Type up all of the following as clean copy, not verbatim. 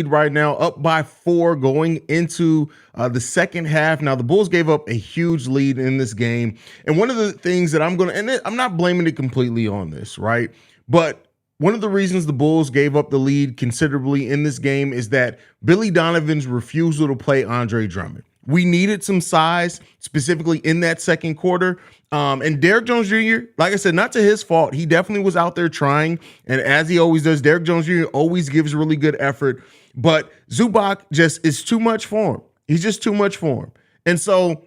right now, up by 4 going into the second half. Now, the Bulls gave up a huge lead in this game. And one of the things that I'm not blaming it completely on this, right? But one of the reasons the Bulls gave up the lead considerably in this game is that Billy Donovan's refusal to play Andre Drummond. We needed some size, specifically in that second quarter. And Derrick Jones Jr., like I said, not to his fault. He definitely was out there trying. And as he always does, Derrick Jones Jr. always gives really good effort. But Zubac just is too much for him. He's just too much for him. And so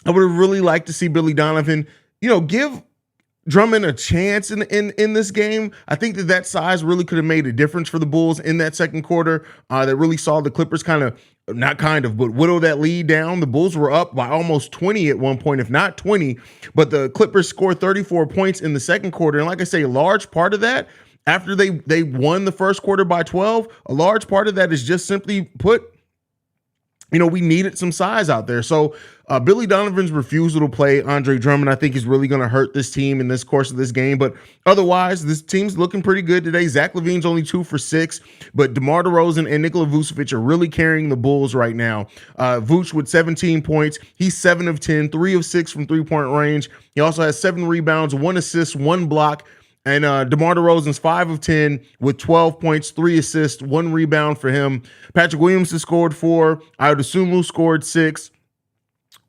I would have really liked to see Billy Donovan, give Drummond a chance in this game. I think that size really could have made a difference for the Bulls in that second quarter. That really saw the Clippers but whittle that lead down. The Bulls were up by almost 20 at one point, if not 20, but the Clippers scored 34 points in the second quarter. And like I say, a large part of that, after they won the first quarter by 12, a large part of that is just simply put, we needed some size out there. So Billy Donovan's refusal to play Andre Drummond, I think, is really going to hurt this team in this course of this game. But otherwise, this team's looking pretty good today. Zach LaVine's only 2 for 6, but DeMar DeRozan and Nikola Vucevic are really carrying the Bulls right now. Vuce with 17 points. He's 7 of 10, 3 of 6 from three-point range. He also has 7 rebounds, 1 assist, 1 block. And DeMar DeRozan's 5 of 10 with 12 points, 3 assists, 1 rebound for him. Patrick Williams has scored 4. Ayodosunmu scored 6.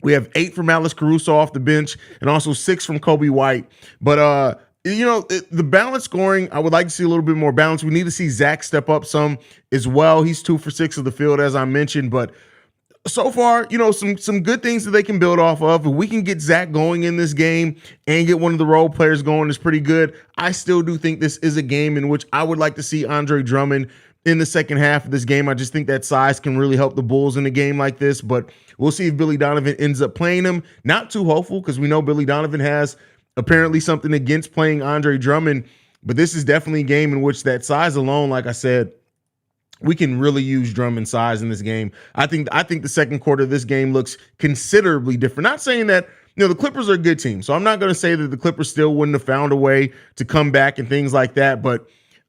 We have 8 from Alex Caruso off the bench and also 6 from Kobe White. But, the balance scoring, I would like to see a little bit more balance. We need to see Zach step up some as well. He's 2 for 6 of the field, as I mentioned. But so far, some good things that they can build off of. If we can get Zach going in this game and get one of the role players going, is pretty good. I still do think this is a game in which I would like to see Andre Drummond in the second half of this game. I just think that size can really help the Bulls in a game like this. But we'll see if Billy Donovan ends up playing him. Not too hopeful, because we know Billy Donovan has apparently something against playing Andre Drummond. But this is definitely a game in which that size alone, like I said, we can really use Drummond size in this game. I think the second quarter of this game looks considerably different. Not saying that, the Clippers are a good team, so I'm not going to say that the Clippers still wouldn't have found a way to come back and things like that, but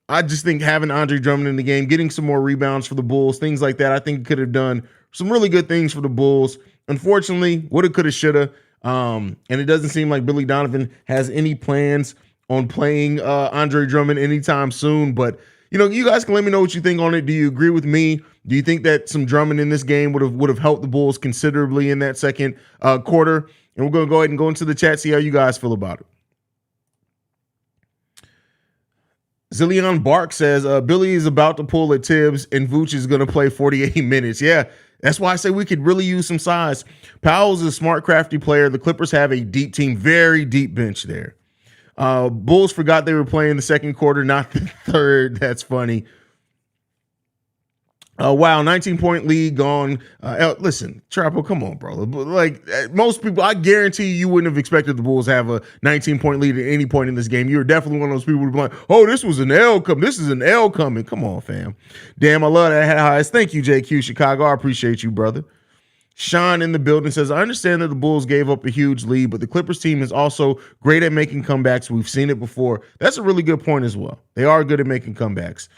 I just think having Andre Drummond in the game, getting some more rebounds for the Bulls, things like that, I think could have done some really good things for the Bulls. Unfortunately, woulda, coulda, shoulda, and it doesn't seem like Billy Donovan has any plans on playing Andre Drummond anytime soon, but you guys can let me know what you think on it. Do you agree with me? Do you think that some Drummond in this game would have helped the Bulls considerably in that second quarter? And we're going to go ahead and go into the chat, see how you guys feel about it. Zillion Bark says, Billy is about to pull at Tibbs and Vooch is going to play 48 minutes. Yeah, that's why I say we could really use some size. Powell's a smart, crafty player. The Clippers have a deep team, very deep bench there. Bulls forgot they were playing the second quarter, not the third. That's funny. Wow, 19-point lead gone. Listen, Trapo, come on, bro. Like most people, I guarantee you wouldn't have expected the Bulls to have a 19-point lead at any point in this game. You're definitely one of those people who'd be like, oh, this was an L coming. This is an L coming. Come on, fam. Damn, I love that, Haize. Thank you, JQ Chicago. I appreciate you, brother. Sean in the building says, I understand that the Bulls gave up a huge lead, but the Clippers team is also great at making comebacks. We've seen it before. That's a really good point as well. They are good at making comebacks.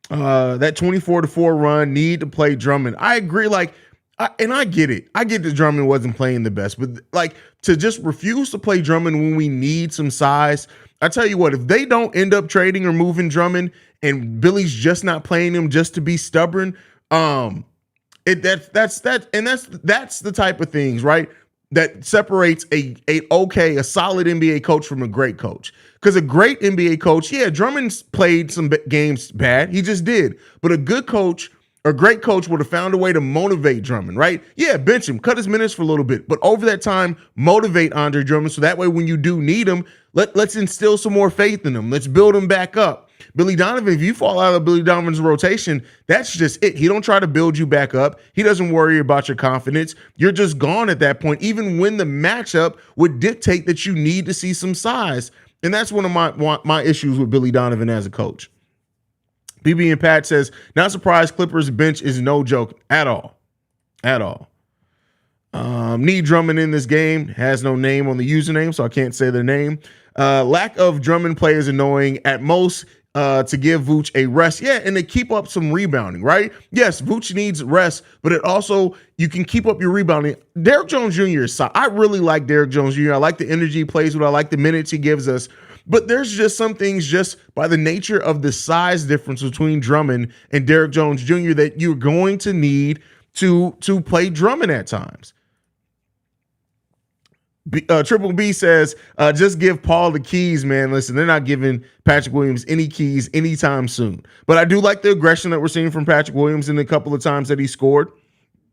That 24-4 run, need to play Drummond. I agree. And I get it. I get that Drummond wasn't playing the best, but to just refuse to play Drummond when we need some size. I tell you what, if they don't end up trading or moving Drummond and Billy's just not playing him just to be stubborn, that's the type of things, right, that separates a solid NBA coach from a great coach. Because a great NBA coach, yeah, Drummond's played some games bad. He just did. But a good coach or great coach would have found a way to motivate Drummond, right? Yeah, bench him, cut his minutes for a little bit. But over that time, motivate Andre Drummond so that way when you do need him, let's instill some more faith in him. Let's build him back up. Billy Donovan, if you fall out of Billy Donovan's rotation, that's just it. He don't try to build you back up. He doesn't worry about your confidence. You're just gone at that point, even when the matchup would dictate that you need to see some size. And that's one of my issues with Billy Donovan as a coach. BB and Pat says, not surprised Clippers bench is no joke at all. At all. Need Drummond in this game. Has no name on the username, so I can't say their name. Lack of Drummond play is annoying. At most, to give Vooch a rest. Yeah, and to keep up some rebounding, right? Yes, Vooch needs rest, but it also, you can keep up your rebounding. Derrick Jones Jr. is I really like Derrick Jones Jr. I like the energy he plays with. I like the minutes he gives us. But there's just some things just by the nature of the size difference between Drummond and Derrick Jones Jr. that you're going to need to play Drummond at times. Triple B says, just give Paul the keys, man. Listen, they're not giving Patrick Williams any keys anytime soon. But I do like the aggression that we're seeing from Patrick Williams in the couple of times that he scored.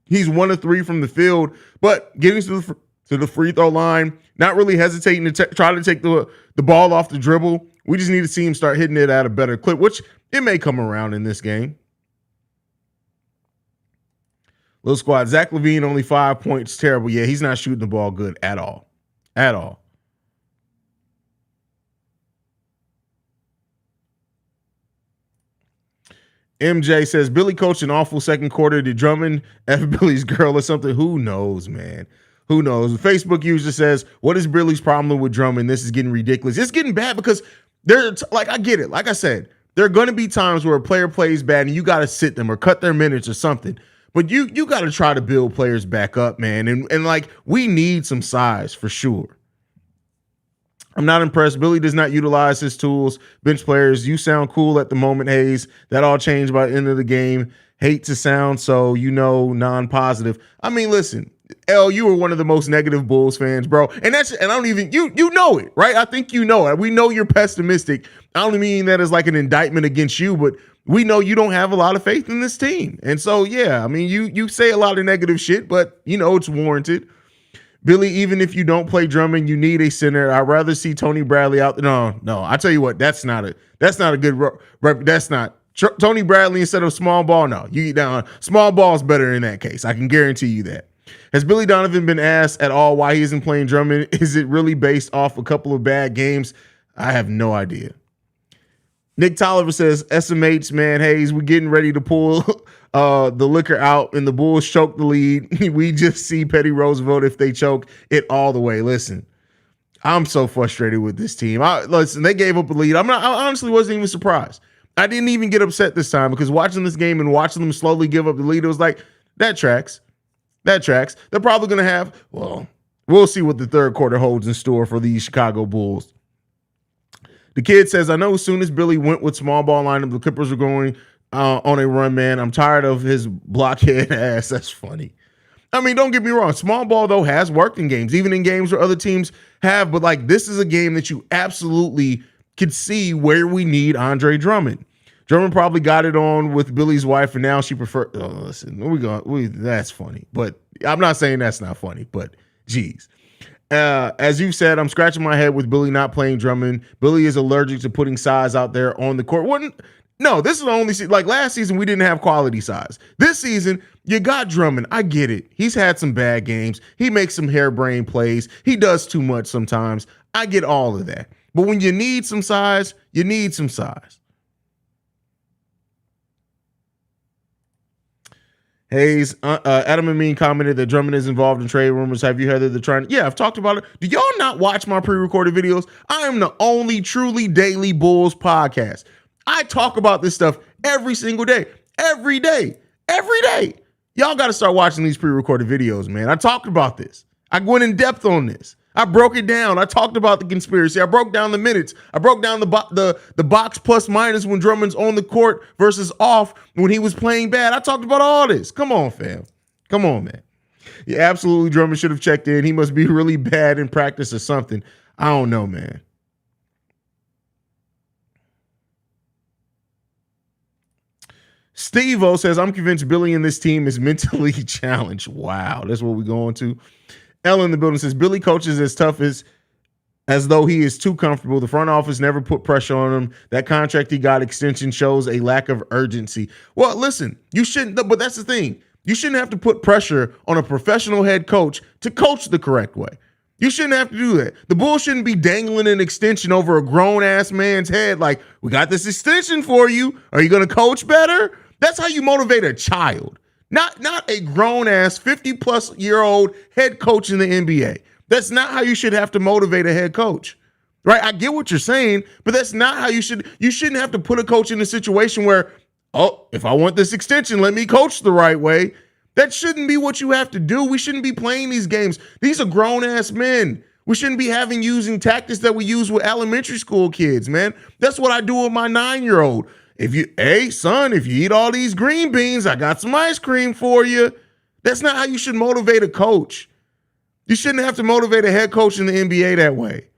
He's 1 of 3 from the field, but getting to the free throw line, not really hesitating to try to take the ball off the dribble. We just need to see him start hitting it at a better clip, which it may come around in this game. Little squad. Zach LaVine, only 5 points. Terrible. Yeah, he's not shooting the ball good at all. At all. MJ says, Billy coached an awful second quarter. Did Drummond F Billy's girl or something? Who knows, man? Who knows? The Facebook user says, what is Billy's problem with Drummond? This is getting ridiculous. It's getting bad because I get it. Like I said, there are going to be times where a player plays bad and you got to sit them or cut their minutes or something. But you got to try to build players back up, man. And like, we need some size for sure. I'm not impressed. Billy does not utilize his tools. Bench players, you sound cool at the moment, Haize. That all changed by the end of the game. Hate to sound so, non-positive. I mean, listen, L, you were one of the most negative Bulls fans, bro. And I don't even, you know it, right? I think you know it. We know you're pessimistic. I don't mean that as like an indictment against you, but we know you don't have a lot of faith in this team. And so, yeah, I mean, you say a lot of negative shit, but it's warranted. Billy, even if you don't play Drummond, you need a center. I'd rather see Tony Bradley out. No. I tell you what, that's not a good that's not Tony Bradley instead of small ball. No, you get down. Small ball is better in that case. I can guarantee you that. Has Billy Donovan been asked at all why he isn't playing Drummond? Is it really based off a couple of bad games? I have no idea. Nick Tolliver says, SMH, man, Haize, we're getting ready to pull the liquor out and the Bulls choke the lead. We just see Petty Roosevelt if they choke it all the way. Listen, I'm so frustrated with this team. Listen, they gave up a lead. I honestly wasn't even surprised. I didn't even get upset this time because watching this game and watching them slowly give up the lead, it was like, that tracks. That tracks. They're probably going to have, we'll see what the third quarter holds in store for these Chicago Bulls. The kid says, I know as soon as Billy went with small ball lineup, the Clippers were going on a run, man. I'm tired of his blockhead ass. That's funny. I mean, don't get me wrong. Small ball, though, has worked in games, even in games where other teams have. But, like, this is a game that you absolutely could see where we need Andre Drummond. Drummond probably got it on with Billy's wife, and now she prefers. Oh, listen, that's funny. But I'm not saying that's not funny, but geez. As you said, I'm scratching my head with Billy not playing Drummond. Billy is allergic to putting size out there on the court. No, this is the only season. Like last season, we didn't have quality size. This season, you got Drummond. I get it. He's had some bad games. He makes some harebrained plays. He does too much sometimes. I get all of that. But when you need some size, you need some size. Haize, Adam Amin commented that Drummond is involved in trade rumors. Have you heard that they're trying? Yeah, I've talked about it. Do y'all not watch my pre-recorded videos? I am the only truly daily Bulls podcast. I talk about this stuff every single day. Every day. Y'all got to start watching these pre-recorded videos, man. I talked about this. I went in depth on this. I broke it down. I talked about the conspiracy. I broke down the minutes. I broke down the box plus minus when Drummond's on the court versus off when he was playing bad. I talked about all this. Come on, fam. Come on, man. Yeah, absolutely. Drummond should have checked in. He must be really bad in practice or something. I don't know, man. Steve-O says, I'm convinced Billy and this team is mentally challenged. Wow, that's what we're going to. Ellen in the building says, Billy coaches as tough as though he is too comfortable. The front office never put pressure on him. That contract he got extension shows a lack of urgency. Well, listen, you shouldn't, but that's the thing. You shouldn't have to put pressure on a professional head coach to coach the correct way. You shouldn't have to do that. The Bulls shouldn't be dangling an extension over a grown-ass man's head like, we got this extension for you. Are you going to coach better? That's how you motivate a child. Not a grown-ass 50-plus-year-old head coach in the NBA. That's not how you should have to motivate a head coach. right? I get what you're saying, but that's not how you shouldn't have to put a coach in a situation where, oh, if I want this extension, let me coach the right way. That shouldn't be what you have to do. We shouldn't be playing these games. These are grown ass men. We shouldn't be using tactics that we use with elementary school kids, man. That's what I do with my 9-year-old. Hey, son, if you eat all these green beans, I got some ice cream for you. That's not how you should motivate a coach. You shouldn't have to motivate a head coach in the NBA that way.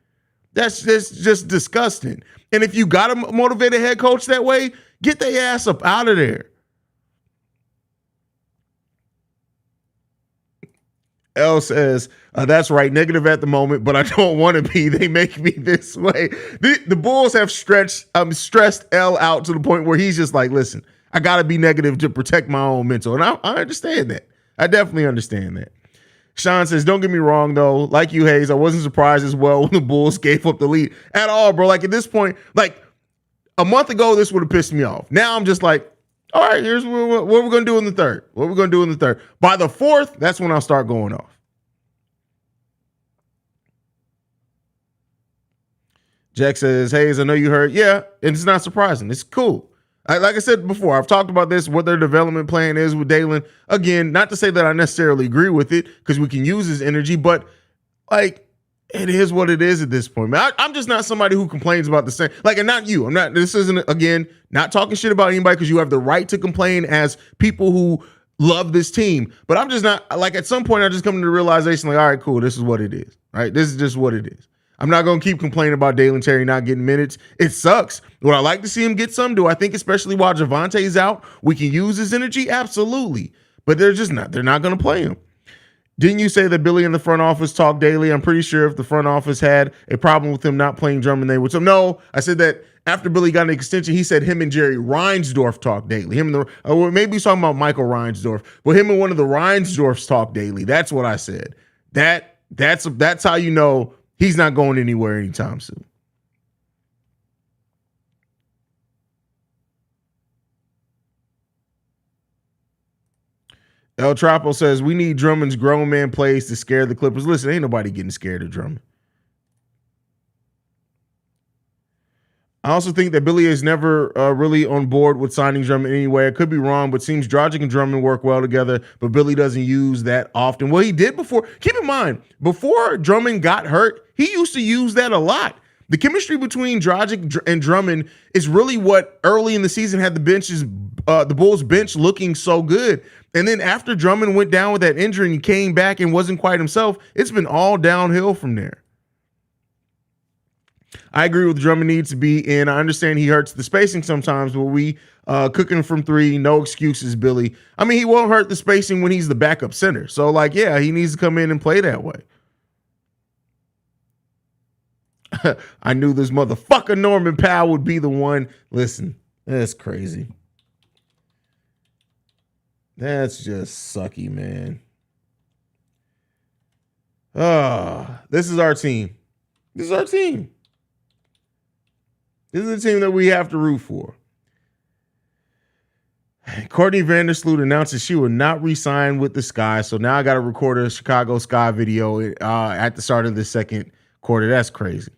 That's just disgusting. And if you got to motivate a head coach that way, get their ass up out of there. L says, that's right, negative at the moment, but I don't want to be. They make me this way. The Bulls have stressed L out to the point where he's just like, listen, I got to be negative to protect my own mental. And I understand that. I definitely understand that. Sean says, don't get me wrong, though. Like you, Haize, I wasn't surprised as well when the Bulls gave up the lead at all, bro. Like, at this point, like, a month ago, this would have pissed me off. Now I'm just like, all right, here's what we're going to do in the third. What we're going to do in the third. By the fourth, that's when I'll start going off. Jack says, Haize, I know you heard. Yeah, and it's not surprising. It's cool. Like I said before, I've talked about this, what their development plan is with Dalen. Again, not to say that I necessarily agree with it, because we can use his energy, but like, it is what it is at this point, man. I'm just not somebody who complains about the same. Like, and not you. This isn't, again, not talking shit about anybody, because you have the right to complain as people who love this team. But I'm just not, like, at some point, I just come to the realization, like, all right, cool, this is what it is, right? This is just what it is. I'm not going to keep complaining about Dalen Terry not getting minutes. It sucks. Would I like to see him get some? Do I think, especially while Javonte's out, we can use his energy? Absolutely. But they're not going to play him. Didn't you say that Billy in the front office talk daily? I'm pretty sure if the front office had a problem with him not playing Drummond, they would. So no, I said that after Billy got an extension, he said him and Jerry Reinsdorf talk daily. Maybe he's talking about Michael Reinsdorf, but him and one of the Reinsdorfs talk daily. That's what I said. That's how you know he's not going anywhere anytime soon. El Trapo says, we need Drummond's grown man plays to scare the Clippers. Listen, ain't nobody getting scared of Drummond. I also think that Billy is never really on board with signing Drummond anyway. I could be wrong, but seems Dragic and Drummond work well together, but Billy doesn't use that often. Well, he did before. Keep in mind, before Drummond got hurt, he used to use that a lot. The chemistry between Dragic and Drummond is really what early in the season had the Bulls bench looking so good. And then after Drummond went down with that injury and he came back and wasn't quite himself, it's been all downhill from there. I agree with Drummond needs to be in. I understand he hurts the spacing sometimes, but we cooking from three, no excuses, Billy. I mean, he won't hurt the spacing when he's the backup center. So, like, yeah, he needs to come in and play that way. I knew this motherfucker Norman Powell would be the one. Listen, that's crazy. That's just sucky, man. This is our team. This is our team. This is the team that we have to root for. Courtney Vandersloot announces she will not re-sign with the Sky, so now I got to record a Chicago Sky video at the start of the second quarter. That's crazy.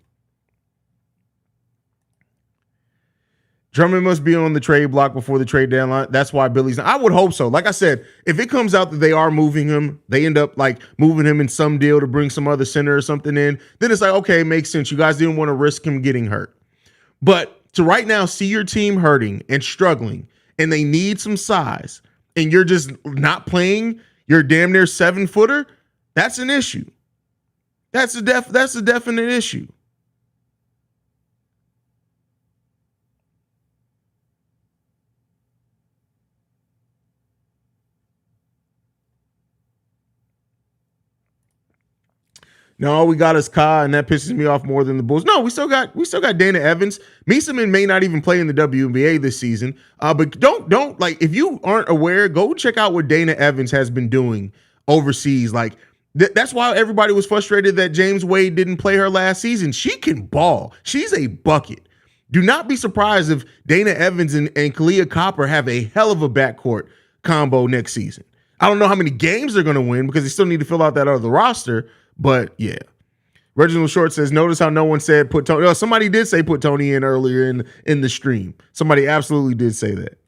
Drummond must be on the trade block before the trade deadline. That's why Billy's. I would hope so. Like I said, if it comes out that they are moving him, they end up like moving him in some deal to bring some other center or something in, then it's like, okay, it makes sense. You guys didn't want to risk him getting hurt. But to right now see your team hurting and struggling, and they need some size, and you're just not playing your damn near 7-footer, that's an issue. That's a definite issue. No, all we got is Ka, and that pisses me off more than the Bulls. No, we still got Dana Evans. Mieseman may not even play in the WNBA this season. But don't like, if you aren't aware, go check out what Dana Evans has been doing overseas. Like that's why everybody was frustrated that James Wade didn't play her last season. She can ball. She's a bucket. Do not be surprised if Dana Evans and Kalia Copper have a hell of a backcourt combo next season. I don't know how many games they're going to win because they still need to fill out that other roster. But yeah, Reginald Short says, notice how no one said put Tony. Oh, somebody did say put Tony in earlier in the stream. Somebody absolutely did say that.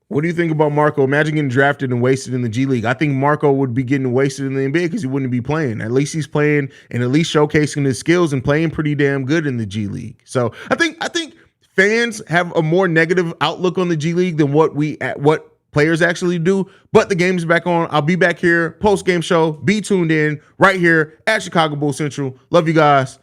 What do you think about Marco? Imagine getting drafted and wasted in the G League. I think Marco would be getting wasted in the NBA because he wouldn't be playing. At least he's playing and at least showcasing his skills and playing pretty damn good in the G League. So I think fans have a more negative outlook on the G League than what players actually do. But the game's back on. I'll be back here post game show. Be tuned in right here at Chicago Bull Central. Love you guys.